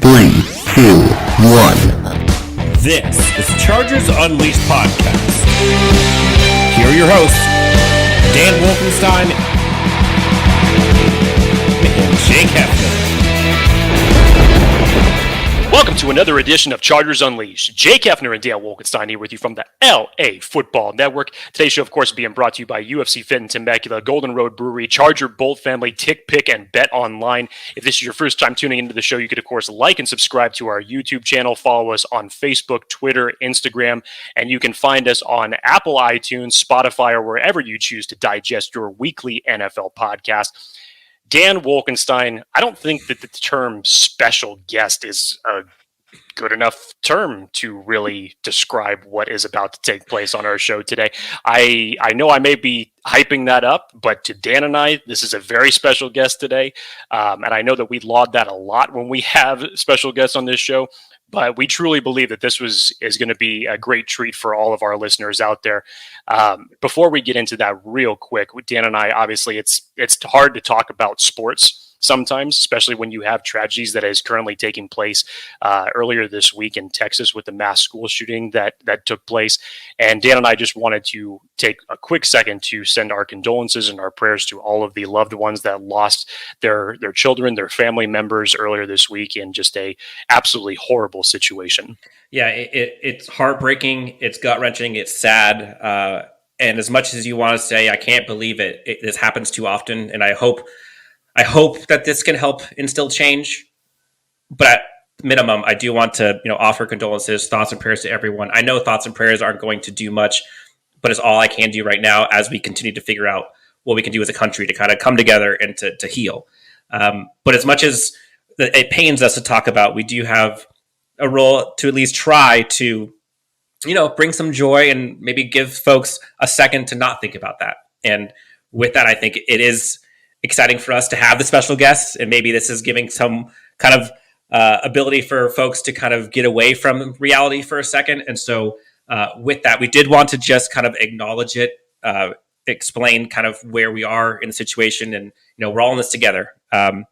3, 2, 1. This is Chargers Unleashed podcast. Here are your hosts, Dan Wolfenstein and Jake Hefner. Welcome to another edition of Chargers Unleashed. Jake Hefner and Dale Wolkenstein here with you from the LA Football Network. Today's show, of course, being brought to you by UFC Fit and Temecula, Golden Road Brewery, Charger Bolt Family, Tick Pick, and Bet Online. If this is your first time tuning into the show, you could, of course, like and subscribe to our YouTube channel. Follow us on Facebook, Twitter, Instagram, and you can find us on Apple, iTunes, Spotify, or wherever you choose to digest your weekly NFL podcast. Dan Wolkenstein, I don't think that the term special guest is a good enough term to really describe what is about to take place on our show today. I know I may be hyping that up, but to Dan and I, this is a very special guest today. And I know that we laud that a lot when we have special guests on this show. But we truly believe that this is going to be a great treat for all of our listeners out there. Before we get into that real quick, with Dan and I, obviously it's hard to talk about sports sometimes, especially when you have tragedies that is currently taking place earlier this week in Texas with the mass school shooting that took place. And Dan and I just wanted to take a quick second to send our condolences and our prayers to all of the loved ones that lost their children, their family members earlier this week in just a absolutely horrible situation. Yeah, it's heartbreaking. It's gut-wrenching. It's sad. And as much as you want to say, I can't believe it, this happens too often. And I hope that this can help instill change. But at minimum, I do want to, offer condolences, thoughts and prayers to everyone. I know thoughts and prayers aren't going to do much, but it's all I can do right now as we continue to figure out what we can do as a country to kind of come together and to heal. But as much as it pains us to talk about, we do have a role to at least try to, bring some joy and maybe give folks a second to not think about that. And with that, I think it is exciting for us to have the special guests, and maybe this is giving some kind of ability for folks to kind of get away from reality for a second. And so with that, we did want to just kind of acknowledge it, explain kind of where we are in the situation, and we're all in this together. But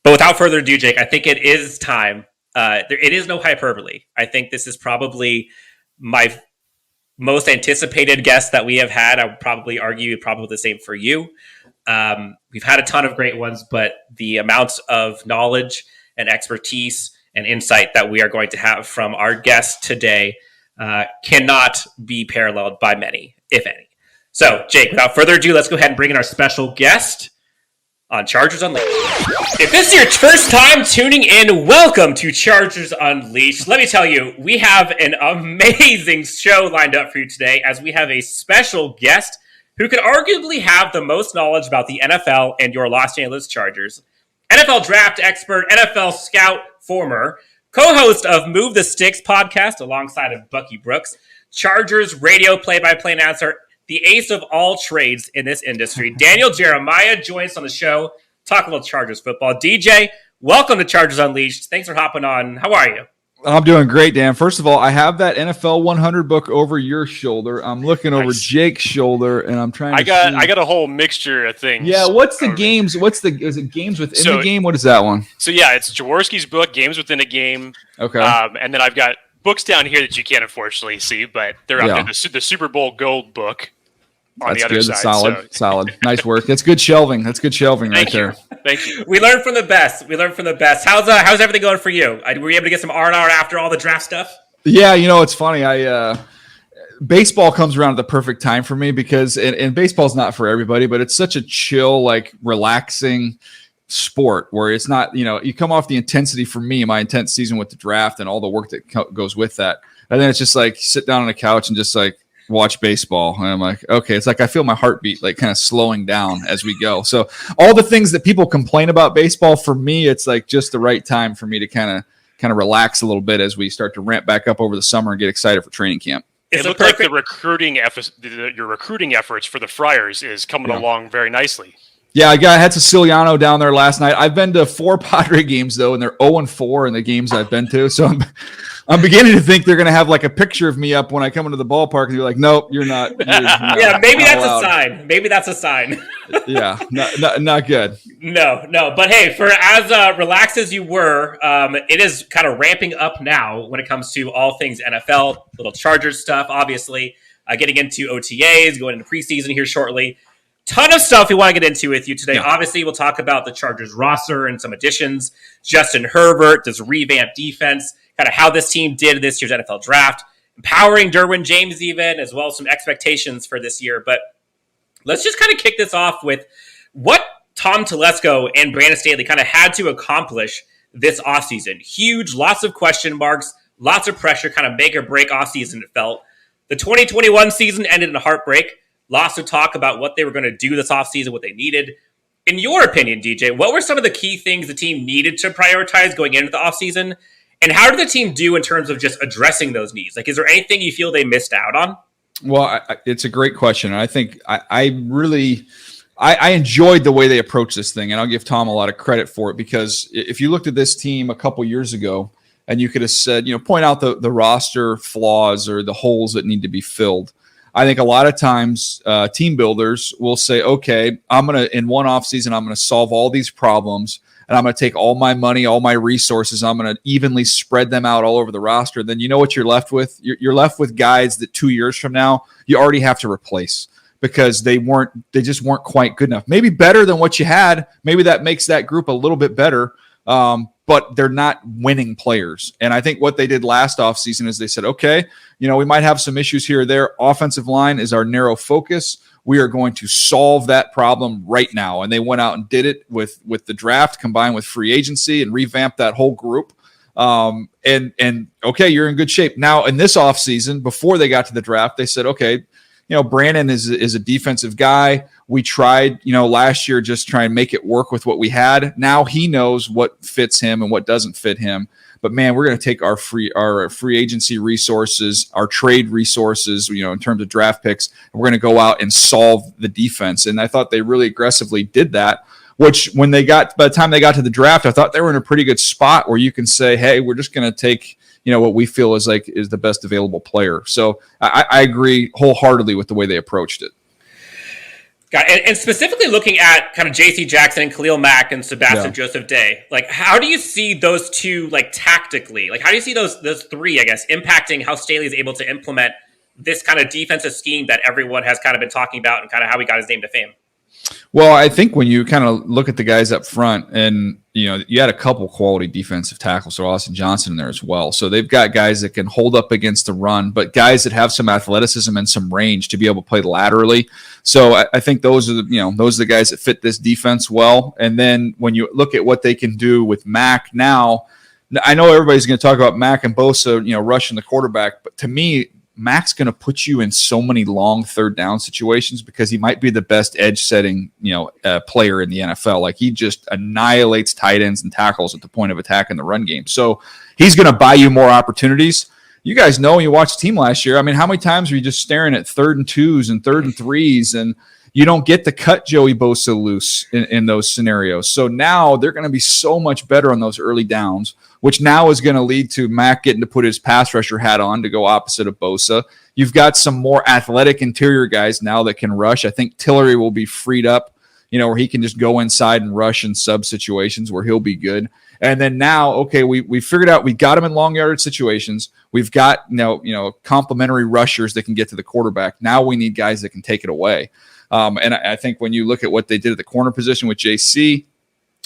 without further ado, Jake, I think it is time. It is no hyperbole. I think this is probably my most anticipated guest that we have had. I would probably argue probably the same for you. We've had a ton of great ones, but the amounts of knowledge and expertise and insight that we are going to have from our guest today cannot be paralleled by many, if any. So, Jake, without further ado, let's go ahead and bring in our special guest on Chargers Unleashed. If this is your first time tuning in, welcome to Chargers Unleashed. Let me tell you, we have an amazing show lined up for you today, as we have a special guest who could arguably have the most knowledge about the NFL and your Los Angeles Chargers. NFL draft expert, NFL scout, former co-host of Move the Sticks podcast alongside of Bucky Brooks, Chargers radio play-by-play announcer, the ace of all trades in this industry, Daniel Jeremiah, joins us on the show, talk a little Chargers football. DJ, welcome to Chargers Unleashed. Thanks for hopping on. How are you? I'm doing great, Dan. First of all, I have that NFL 100 book over your shoulder. I'm looking over Jake's shoulder, and I'm trying to I got a whole mixture of things. Yeah, what's the games? Is it games within the game? What is that one? So, yeah, it's Jaworski's book, Games Within a Game. Okay. And then I've got books down here that you can't unfortunately see, but they're up there. The Super Bowl Gold book on the other side. Solid. Nice work. That's good shelving. Right there. Thank you. We learned from the best. How's everything going for you? Were you able to get some R&R after all the draft stuff? Yeah, it's funny. Baseball comes around at the perfect time for me because, and baseball's not for everybody, but it's such a chill, relaxing sport where it's not, you come off the intensity for me, my intense season with the draft and all the work that goes with that. And then it's just sit down on a couch and just watch baseball. And I'm like, okay, it's I feel my heartbeat kind of slowing down as we go. So all the things that people complain about baseball, for me, it's just the right time for me to kind of relax a little bit as we start to ramp back up over the summer and get excited for training camp. It looked like your recruiting efforts for the Friars is coming along very nicely. Yeah, I had Siciliano down there last night. I've been to 4 Padre games though, and they're 0-4 in the games I've been to. So I'm beginning to think they're going to have like a picture of me up when I come into the ballpark, and you're like, nope, you're not. Yeah, maybe that's allowed. A sign. Maybe that's a sign. Yeah, not good. No. But hey, for as relaxed as you were, it is kind of ramping up now when it comes to all things NFL, little Chargers stuff, obviously, getting into OTAs, going into preseason here shortly. Ton of stuff we want to get into with you today. Yeah. Obviously, we'll talk about the Chargers roster and some additions. Justin Herbert, this revamped defense, kind of how this team did this year's NFL draft, empowering Derwin James even, as well as some expectations for this year. But let's just kind of kick this off with what Tom Telesco and Brandon Staley kind of had to accomplish this offseason. Huge, lots of question marks, lots of pressure, kind of make or break offseason it felt. The 2021 season ended in a heartbreak. Lots of talk about what they were going to do this offseason, what they needed. In your opinion, DJ, what were some of the key things the team needed to prioritize going into the offseason? And how did the team do in terms of just addressing those needs? Like, is there anything you feel they missed out on? Well, it's a great question. And I think I really enjoyed the way they approached this thing. And I'll give Tom a lot of credit for it, because if you looked at this team a couple years ago and you could have said, point out the roster flaws or the holes that need to be filled. I think a lot of times team builders will say, okay, in one offseason, I'm going to solve all these problems, and I'm going to take all my money, all my resources, I'm going to evenly spread them out all over the roster. Then you know what you're left with? You're left with guys that 2 years from now, you already have to replace because they just weren't quite good enough. Maybe better than what you had. Maybe that makes that group a little bit better. But they're not winning players. And I think what they did last offseason is they said, okay, we might have some issues here or there. Offensive line is our narrow focus. We are going to solve that problem right now. And they went out and did it with the draft combined with free agency and revamped that whole group. And okay, you're in good shape. Now, in this offseason, before they got to the draft, they said, okay, Brandon is a defensive guy. We tried, last year, just try and make it work with what we had. Now he knows what fits him and what doesn't fit him. But man, we're going to take our free agency resources, our trade resources, in terms of draft picks, and we're going to go out and solve the defense. And I thought they really aggressively did that. Which, by the time they got to the draft, I thought they were in a pretty good spot where you can say, hey, we're just going to take what we feel is the best available player. So I agree wholeheartedly with the way they approached it. Got it. And specifically looking at kind of J.C. Jackson and Khalil Mack and Sebastian Joseph Day, how do you see those two tactically? How do you see those three, I guess, impacting how Staley is able to implement this kind of defensive scheme that everyone has kind of been talking about and kind of how he got his name to fame? Well, I think when you kind of look at the guys up front, and you had a couple quality defensive tackles, so Austin Johnson in there as well. So they've got guys that can hold up against the run, but guys that have some athleticism and some range to be able to play laterally. So I think those are the guys that fit this defense well. And then when you look at what they can do with Mack now, I know everybody's going to talk about Mack and Bosa, rushing the quarterback, but to me, Mack's going to put you in so many long third down situations because he might be the best edge setting, player in the NFL. He just annihilates tight ends and tackles at the point of attack in the run game. So he's going to buy you more opportunities. You guys know, when you watched the team last year, how many times were you just staring at 3rd and 2s and 3rd and 3s, and you don't get to cut Joey Bosa loose in those scenarios. So now they're going to be so much better on those early downs, which now is going to lead to Mack getting to put his pass rusher hat on to go opposite of Bosa. You've got some more athletic interior guys now that can rush. I think Tillery will be freed up, where he can just go inside and rush in sub situations where he'll be good. And then now, okay, we figured out we got him in long yardage situations. We've got complementary rushers that can get to the quarterback. Now we need guys that can take it away. And I think when you look at what they did at the corner position with JC,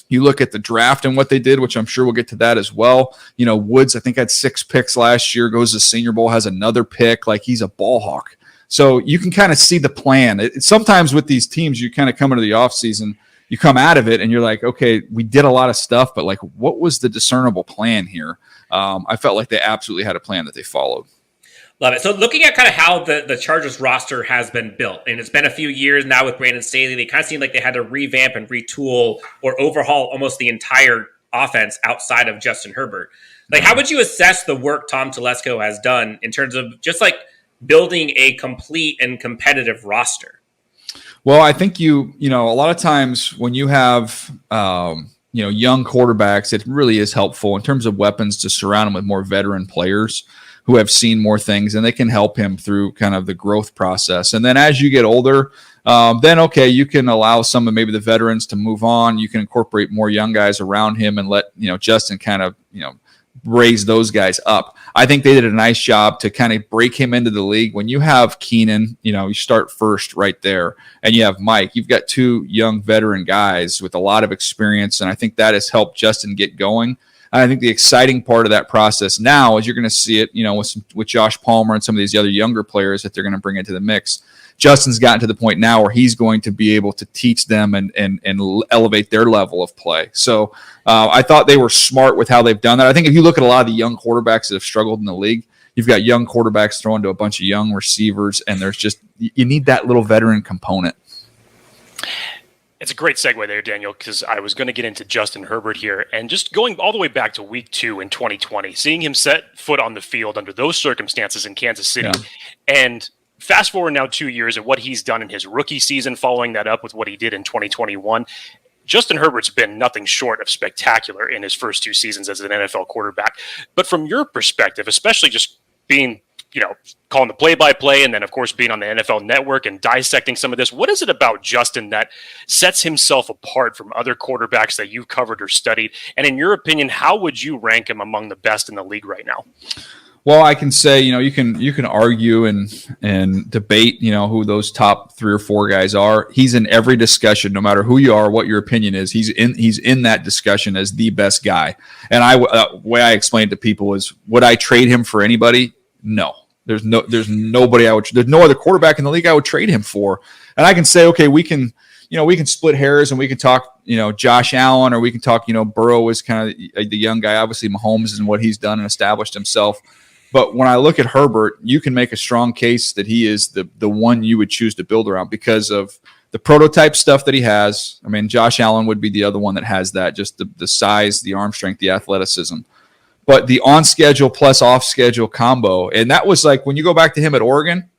you look at the draft and what they did, which I'm sure we'll get to that as well. Woods, I think, had 6 picks last year, goes to Senior Bowl, has another pick. He's a ball hawk. So you can kind of see the plan. Sometimes with these teams, you kind of come into the offseason, you come out of it and you're like, okay, we did a lot of stuff, but what was the discernible plan here? I felt like they absolutely had a plan that they followed. Love it. So looking at kind of how the Chargers roster has been built, and it's been a few years now with Brandon Staley, they kind of seem like they had to revamp and retool or overhaul almost the entire offense outside of Justin Herbert. How would you assess the work Tom Telesco has done in terms of just building a complete and competitive roster? Well, I think a lot of times when you have, young quarterbacks, it really is helpful in terms of weapons to surround them with more veteran players who have seen more things, and they can help him through kind of the growth process. And then as you get older, you can allow some of maybe the veterans to move on. You can incorporate more young guys around him and let, Justin kind of, raise those guys up. I think they did a nice job to kind of break him into the league. When you have Keenan, you start first right there, and you have Mike, you've got two young veteran guys with a lot of experience. And I think that has helped Justin get going. And I think the exciting part of that process now is you're going to see it, with Josh Palmer and some of these other younger players that they're going to bring into the mix. Justin's gotten to the point now where he's going to be able to teach them and elevate their level of play. So I thought they were smart with how they've done that. I think if you look at a lot of the young quarterbacks that have struggled in the league, you've got young quarterbacks thrown to a bunch of young receivers, and you need that little veteran component. It's a great segue there, Daniel, because I was going to get into Justin Herbert here, and just going all the way back to week 2 in 2020, seeing him set foot on the field under those circumstances in Kansas City, and fast forward now 2 years and what he's done in his rookie season, following that up with what he did in 2021. Justin Herbert's been nothing short of spectacular in his first 2 seasons as an NFL quarterback. But from your perspective, especially just being, calling the play-by-play and then, of course, being on the NFL Network and dissecting some of this, what is it about Justin that sets himself apart from other quarterbacks that you've covered or studied? And in your opinion, how would you rank him among the best in the league right now? Well, I can say, you can argue and debate, who those top 3 or 4 guys are. He's in every discussion, no matter who you are, what your opinion is. He's in that discussion as the best guy. And way I explained to people is, would I trade him for anybody? No. There's nobody there's no other quarterback in the league I would trade him for. And I can say, okay, we can split hairs and we can talk, Josh Allen, or we can talk, Burrow is kind of the young guy. Obviously, Mahomes and what he's done and established himself. But when I look at Herbert, you can make a strong case that he is the one you would choose to build around because of the prototype stuff that he has. I mean, Josh Allen would be the other one that has that, just the size, the arm strength, the athleticism. But the on-schedule plus off-schedule combo, and that was like when you go back to him at Oregon,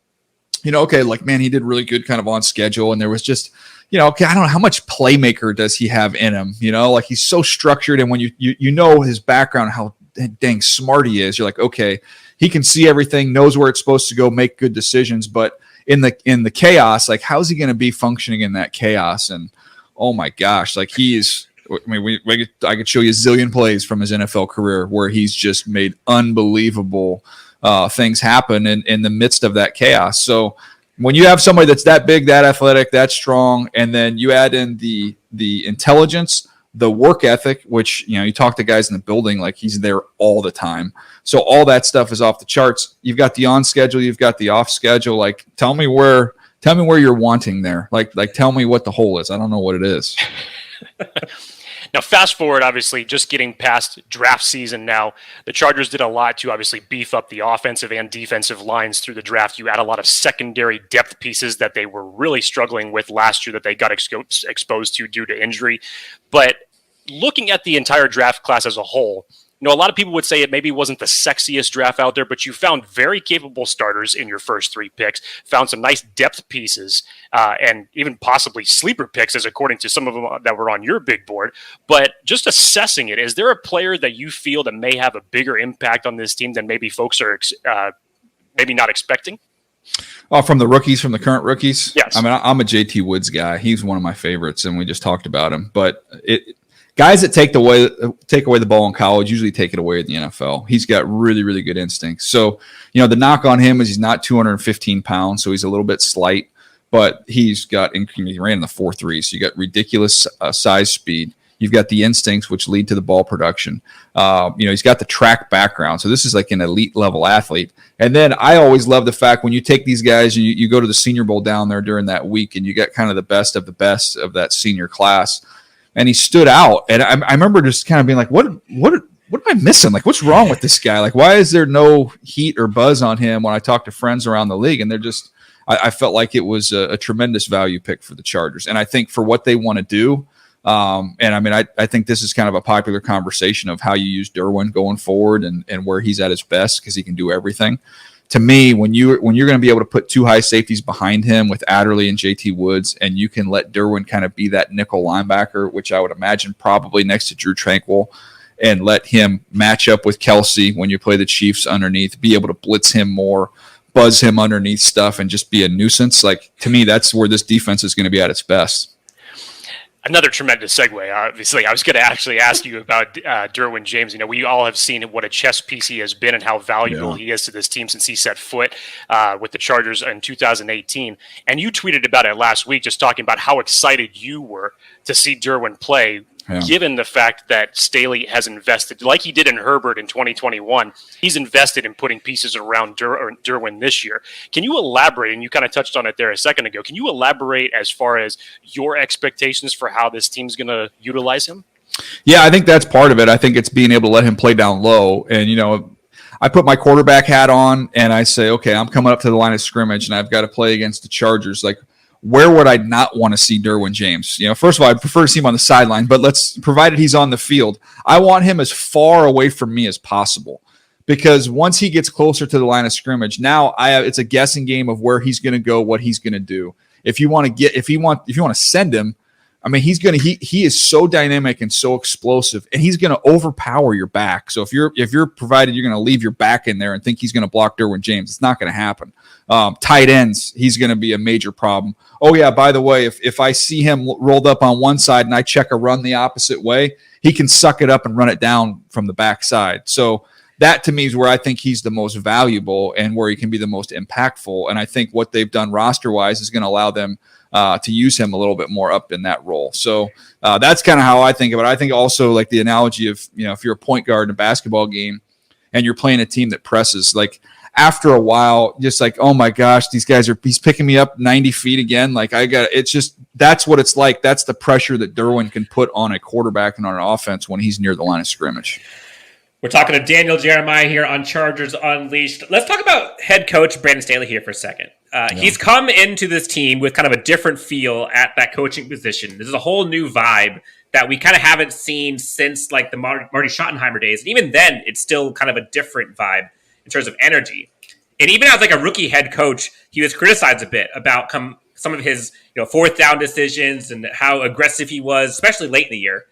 he did really good kind of on schedule, and there was just, I don't know how much playmaker does he have in him, he's so structured, and when you know his background, how dang smart he is, you're like, okay, he can see everything, knows where it's supposed to go, make good decisions, but in the chaos, like how's he going to be functioning in that chaos? And oh my gosh, like I could show you a zillion plays from his NFL career where he's just made unbelievable things happen in the midst of that chaos. So when you have somebody that's that big, that athletic, that strong, and then you add in the intelligence, the work ethic, which, you talk to guys in the building, like he's there all the time. So all that stuff is off the charts. You've got the on schedule, you've got the off schedule. Like, tell me where you're wanting there. Like tell me what the hole is. I don't know what it is. Now, fast forward, obviously, just getting past draft season now, the Chargers did a lot to obviously beef up the offensive and defensive lines through the draft. You add a lot of secondary depth pieces that they were really struggling with last year that they got exposed to due to injury. But looking at the entire draft class as a whole, a lot of people would say it maybe wasn't the sexiest draft out there, but you found very capable starters in your first 3 picks, found some nice depth pieces, and even possibly sleeper picks, as according to some of them that were on your big board. But just assessing it, is there a player that you feel that may have a bigger impact on this team than maybe folks are maybe not expecting? Oh, from the current rookies? Yes. I mean, I'm a JT Woods guy. He's one of my favorites, and we just talked about him. But guys that take away the ball in college usually take it away in the NFL. He's got really, really good instincts. So, the knock on him is he's not 215 pounds, so he's a little bit slight, but he ran in the 4.3, so you got ridiculous size speed. You've got the instincts, which lead to the ball production. He's got the track background, so this is like an elite level athlete. And then I always love the fact when you take these guys and you go to the Senior Bowl down there during that week, and you get kind of the best of that senior class. And he stood out. And I remember just kind of being like, what am I missing? Like, what's wrong with this guy? Like, why is there no heat or buzz on him when I talk to friends around the league? And they're just, I felt like it was a tremendous value pick for the Chargers. And I think for what they want to do, I think this is kind of a popular conversation of how you use Derwin going forward and where he's at his best because he can do everything. to me, when you're going to be able to put two high safeties behind him with Adderley and JT Woods, and you can let Derwin kind of be that nickel linebacker, which I would imagine probably next to Drew Tranquil, and let him match up with Kelsey when you play the Chiefs underneath, be able to blitz him more, buzz him underneath stuff, and just be a nuisance. Like, to me, that's where this defense is going to be at its best. Another tremendous segue. Obviously, I was going to actually ask you about Derwin James. We all have seen what a chess piece he has been and how valuable he is to this team since he set foot with the Chargers in 2018. And you tweeted about it last week, just talking about how excited you were to see Derwin play, given the fact that Staley has invested, like he did in Herbert in 2021, he's invested in putting pieces around Derwin this year. Can you elaborate, and you kind of touched on it there a second ago, can you elaborate as far as your expectations for how this team's going to utilize him? Yeah, I think that's part of it. I think it's being able to let him play down low. And, I put my quarterback hat on and I say, okay, I'm coming up to the line of scrimmage and I've got to play against the Chargers. Like, where would I not want to see Derwin James? First of all, I'd prefer to see him on the sideline, but provided he's on the field, I want him as far away from me as possible, because once he gets closer to the line of scrimmage, now it's a guessing game of where he's going to go, what he's going to do. If you want to send him, I mean, he is so dynamic and so explosive, and he's going to overpower your back. So if you're provided you're going to leave your back in there and think he's going to block Derwin James, it's not going to happen. Tight ends, he's going to be a major problem. Oh yeah, by the way, if I see him rolled up on one side and I check a run the opposite way, he can suck it up and run it down from the backside. So that to me is where I think he's the most valuable and where he can be the most impactful. And I think what they've done roster-wise is going to allow them to use him a little bit more up in that role. So that's kind of how I think of it. I think also like the analogy of, if you're a point guard in a basketball game and you're playing a team that presses, like after a while, just like, oh my gosh, he's picking me up 90 feet again. Like that's what it's like. That's the pressure that Derwin can put on a quarterback and on an offense when he's near the line of scrimmage. We're talking to Daniel Jeremiah here on Chargers Unleashed. Let's talk about head coach Brandon Staley here for a second. He's come into this team with kind of a different feel at that coaching position. This is a whole new vibe that we kind of haven't seen since like the Marty Schottenheimer days. And even then, it's still kind of a different vibe in terms of energy. And even as like a rookie head coach, he was criticized a bit about some of his fourth down decisions and how aggressive he was, especially late in the year.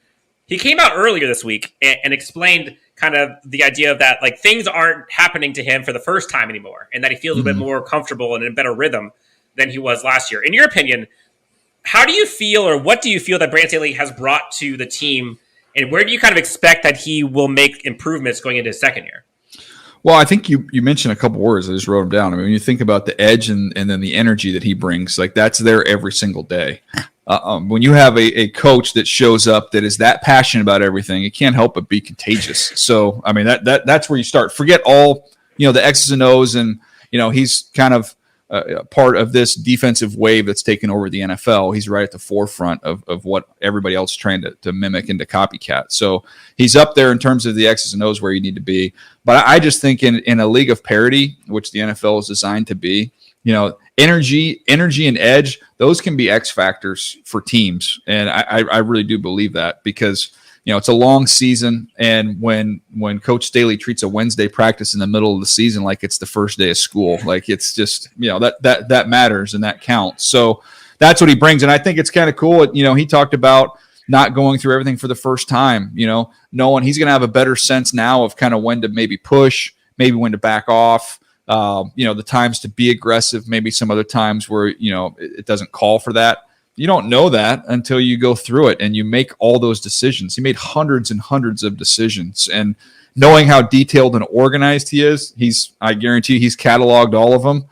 He came out earlier this week and explained kind of the idea of that, like, things aren't happening to him for the first time anymore, and that he feels a bit more comfortable and in a better rhythm than he was last year. In your opinion, how do you feel, or what do you feel that Brandon Staley has brought to the team, and where do you kind of expect that he will make improvements going into his second year? Well, I think you mentioned a couple words. I just wrote them down. I mean, when you think about the edge and then the energy that he brings, like that's there every single day. When you have a coach that shows up that is that passionate about everything, it can't help but be contagious. So, I mean, that's where you start. Forget all, the X's and O's, and, he's kind of part of this defensive wave that's taken over the NFL. He's right at the forefront of what everybody else is trying to mimic and to copycat. So he's up there in terms of the X's and O's where you need to be. But I just think in a league of parity, which the NFL is designed to be, energy and edge, those can be X factors for teams. And I really do believe that, because, it's a long season. And when Coach Staley treats a Wednesday practice in the middle of the season like it's the first day of school, like it's just, that matters and that counts. So that's what he brings. And I think it's kind of cool. He talked about not going through everything for the first time, knowing he's going to have a better sense now of kind of when to maybe push, maybe when to back off. The times to be aggressive, maybe some other times where, it doesn't call for that. You don't know that until you go through it and you make all those decisions. He made hundreds and hundreds of decisions, and knowing how detailed and organized he is, I guarantee he's cataloged all of them.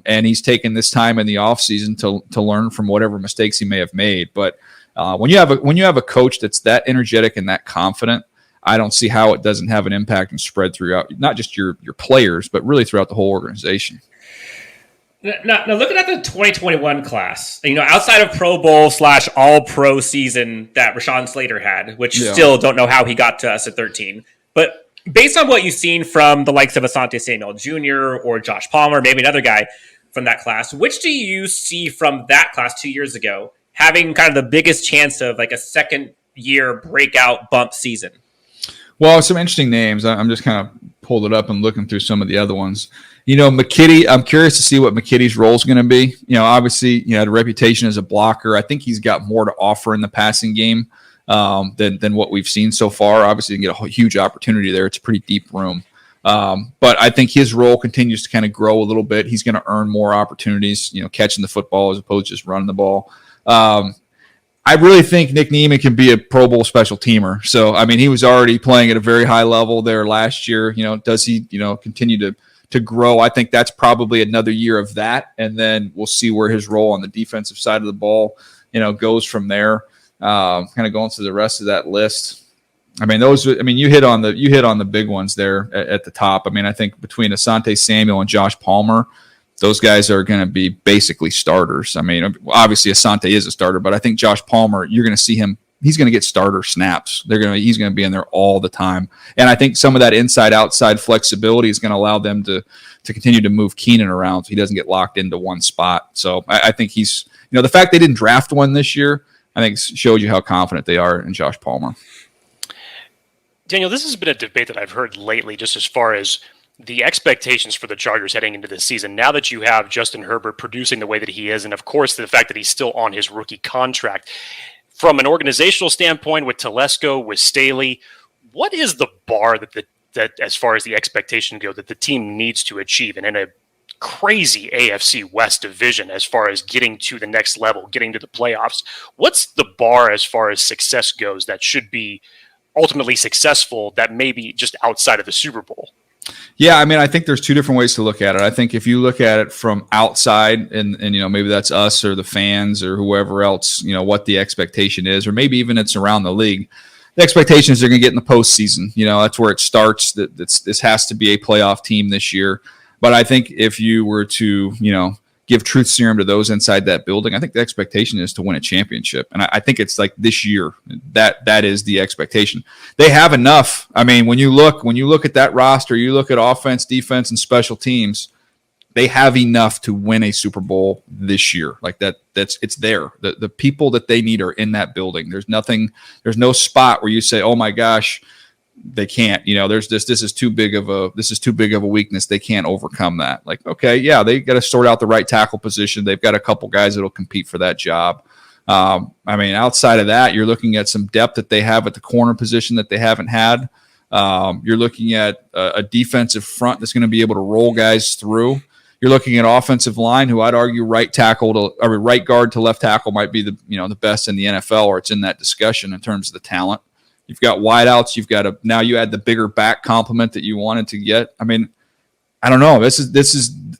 And he's taken this time in the offseason to learn from whatever mistakes he may have made. But when you have a coach that's that energetic and that confident, I don't see how it doesn't have an impact and spread throughout not just your players, but really throughout the whole organization. Now looking at the 2021 class, outside of Pro Bowl / All Pro season that Rashawn Slater had, which still don't know how he got to us at 13, but based on what you've seen from the likes of Asante Samuel Jr. or Josh Palmer, maybe another guy from that class, which do you see from that class 2 years ago having kind of the biggest chance of like a second year breakout bump season? Well, some interesting names. I'm just kind of pulled it up and looking through some of the other ones. McKitty, I'm curious to see what McKitty's role is going to be. Obviously, had a reputation as a blocker. I think he's got more to offer in the passing game than what we've seen so far. Obviously, you can get a huge opportunity there. It's a pretty deep room. But I think his role continues to kind of grow a little bit. He's going to earn more opportunities, catching the football as opposed to just running the ball. I really think Nick Niemann can be a Pro Bowl special teamer. So, he was already playing at a very high level there last year. Does he, continue to grow? I think that's probably another year of that. And then we'll see where his role on the defensive side of the ball, goes from there. Kind of going through the rest of that list. You hit on the big ones there at the top. I think between Asante Samuel and Josh Palmer, those guys are going to be basically starters. Obviously Asante is a starter, but I think Josh Palmer, you're going to see him. He's going to get starter snaps. He's going to be in there all the time. And I think some of that inside-outside flexibility is going to allow them to continue to move Keenan around so he doesn't get locked into one spot. So I think he's, the fact they didn't draft one this year, I think shows you how confident they are in Josh Palmer. Daniel, this has been a debate that I've heard lately just as far as the expectations for the Chargers heading into this season. Now that you have Justin Herbert producing the way that he is, and of course the fact that he's still on his rookie contract, from an organizational standpoint with Telesco, with Staley, what is the bar that as far as the expectation go that the team needs to achieve? And in a crazy AFC West division as far as getting to the next level, getting to the playoffs, what's the bar as far as success goes that should be ultimately successful that may be just outside of the Super Bowl? Yeah, I think there's two different ways to look at it. I think if you look at it from outside and maybe that's us or the fans or whoever else, what the expectation is, or maybe even it's around the league, the expectation is they're going to get in the postseason. That's where it starts. This has to be a playoff team this year. But I think if you were to, give truth serum to those inside that building, I think the expectation is to win a championship. And I think it's like this year that is the expectation. They have enough. When you look at that roster, you look at offense, defense, and special teams, they have enough to win a Super Bowl this year. Like it's there. The people that they need are in that building. There's no spot where you say, oh my gosh, they can't, this is too big of a weakness. They can't overcome that. Like, okay, yeah, they got to sort out the right tackle position. They've got a couple guys that'll compete for that job. Outside of that, you're looking at some depth that they have at the corner position that they haven't had. You're looking at a defensive front that's going to be able to roll guys through. You're looking at offensive line, who I'd argue right guard to left tackle might be the best in the NFL, or it's in that discussion in terms of the talent. You've got wideouts. Now you add the bigger back complement that you wanted to get. I don't know. This is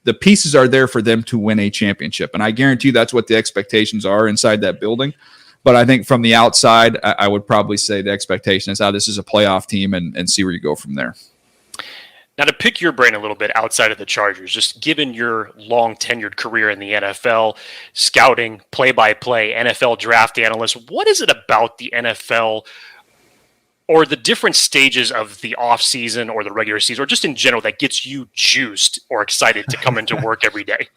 the pieces are there for them to win a championship, and I guarantee that's what the expectations are inside that building. But I think from the outside, I would probably say the expectation is, this is a playoff team, and see where you go from there. Now, to pick your brain a little bit outside of the Chargers, just given your long tenured career in the NFL, scouting, play-by-play, NFL draft analyst, what is it about the NFL or the different stages of the offseason or the regular season, or just in general, that gets you juiced or excited to come into work every day?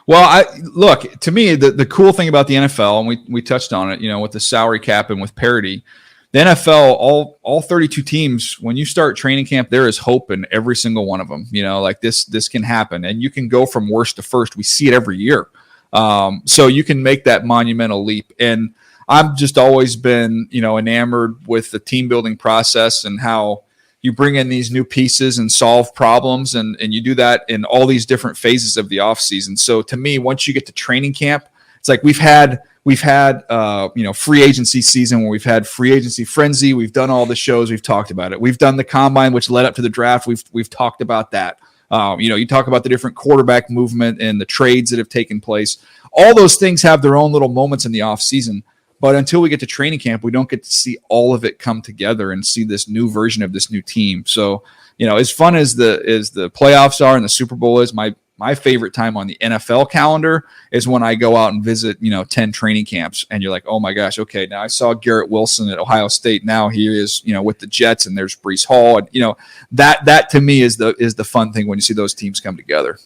Well, look, to me, the cool thing about the NFL, and we touched on it, with the salary cap and with parity, the NFL, all 32 teams, when you start training camp, there is hope in every single one of them. Like this can happen, and you can go from worst to first. We see it every year. So you can make that monumental leap. And I've just always been, enamored with the team building process and how you bring in these new pieces and solve problems. And you do that in all these different phases of the offseason. So to me, once you get to training camp, it's like we've had free agency season where we've had free agency frenzy. We've done all the shows. We've talked about it. We've done the combine, which led up to the draft. We've talked about that. You talk about the different quarterback movement and the trades that have taken place. All those things have their own little moments in the offseason. But until we get to training camp, we don't get to see all of it come together and see this new version of this new team. So, as fun as the playoffs are and the Super Bowl is, my favorite time on the NFL calendar is when I go out and visit, 10 training camps, and you're like, oh my gosh, okay, now I saw Garrett Wilson at Ohio State. Now he is, with the Jets, and there's Breece Hall, and that to me is the fun thing when you see those teams come together.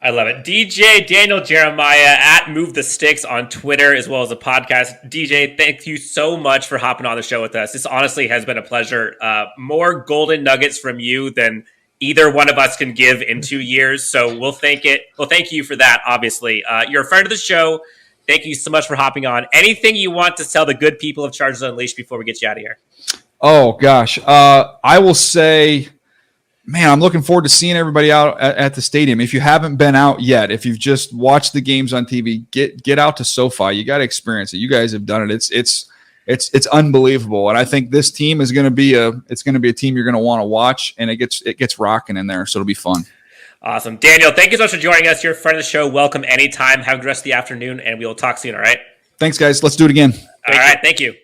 I love it. DJ Daniel Jeremiah at Move the Sticks on Twitter, as well as the podcast. DJ, thank you so much for hopping on the show with us. This honestly has been a pleasure. More golden nuggets from you than either one of us can give in 2 years. So we'll thank you for that. Obviously, you're a friend of the show. Thank you so much for hopping on. Anything you want to tell the good people of Chargers Unleashed before we get you out of here? Oh gosh, I will say, man, I'm looking forward to seeing everybody out at the stadium. If you haven't been out yet, if you've just watched the games on TV, get out to SoFi. You got to experience it. You guys have done it. It's unbelievable. And I think this team is going to be a team you're going to want to watch, and it gets rocking in there. So it'll be fun. Awesome. Daniel, thank you so much for joining us. You're a friend of the show. Welcome anytime. Have a good rest of the afternoon, and we will talk soon. All right. Thanks, guys. Let's do it again. All right. Thank you.